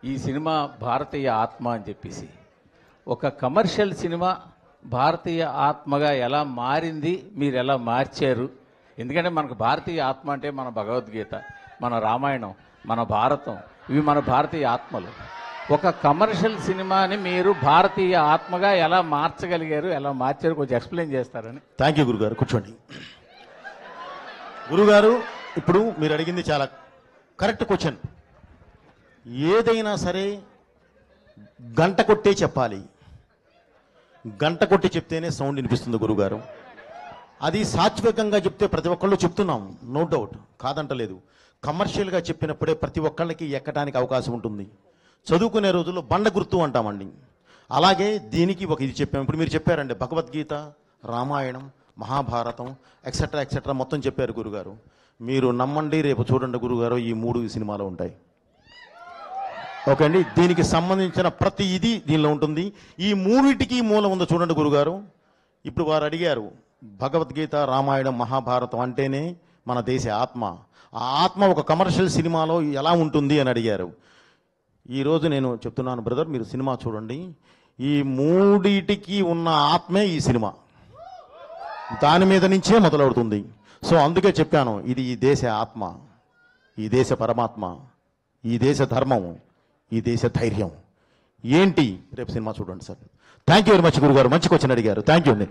ఈ సినిమా భారతీయ ఆత్మ అని చెప్పేసి ఒక కమర్షియల్ సినిమా భారతీయ ఆత్మగా ఎలా మారింది, మీరు ఎలా మార్చారు? ఎందుకంటే మనకు భారతీయ ఆత్మ అంటే మన భగవద్గీత, మన రామాయణం, మన భారతం, ఇవి మన భారతీయ ఆత్మలు. ఒక కమర్షియల్ సినిమాని మీరు భారతీయ ఆత్మగా ఎలా మార్చగలిగారు, ఎలా మార్చారు, కొంచెం ఎక్స్ప్లెయిన్ చేస్తారని. థ్యాంక్ యూ గురుగారు, కూర్చోండి. గురుగారు, ఇప్పుడు మీరు అడిగింది చాలా కరెక్ట్ క్వశ్చన్. ఏదైనా సరే గంట కొట్టే చెప్పాలి, గంట కొట్టి చెప్తేనే సౌండ్ వినిపిస్తుంది గురుగారు. అది సాత్వికంగా చెప్తే ప్రతి ఒక్కళ్ళు చెప్తున్నాం, నో డౌట్, కాదంటలేదు. కమర్షియల్గా చెప్పినప్పుడే ప్రతి ఒక్కళ్ళకి ఎక్కడానికి అవకాశం ఉంటుంది. చదువుకునే రోజుల్లో బండ గుర్తు అంటామండి, అలాగే దీనికి ఒక ఇది చెప్పాము. ఇప్పుడు మీరు చెప్పారండి భగవద్గీత, రామాయణం, మహాభారతం ఎక్సెట్రా ఎక్సెట్రా మొత్తం చెప్పారు గురుగారు. మీరు నమ్మండి, రేపు చూడండి గురుగారు, ఈ 3 సినిమాలో ఉంటాయి. ఓకే అండి, దీనికి సంబంధించిన ప్రతి ఇది దీనిలో ఉంటుంది. ఈ 3టికి మూలం ఉందో చూడండి గురుగారు. ఇప్పుడు వారు అడిగారు భగవద్గీత, రామాయణం, మహాభారతం అంటేనే మన దేశ ఆత్మ. ఆ ఆత్మ ఒక కమర్షియల్ సినిమాలో ఎలా ఉంటుంది అని అడిగారు. ఈరోజు నేను చెప్తున్నాను బ్రదర్, మీరు సినిమా చూడండి, ఈ 3టికి ఉన్న ఆత్మే ఈ సినిమా, దాని మీద నుంచే మొదలవుతుంది. సో అందుకే చెప్పాను, ఇది ఈ దేశ ఆత్మ, ఈ దేశ పరమాత్మ, ఈ దేశ ధర్మం, ఈ దేశ ధైర్యం ఏంటి. రేపు సినిమా చూడండి sir. Thank you very much గురుగారు, మంచి క్వశ్చన్ అడిగారు. థ్యాంక్ యూ అండి.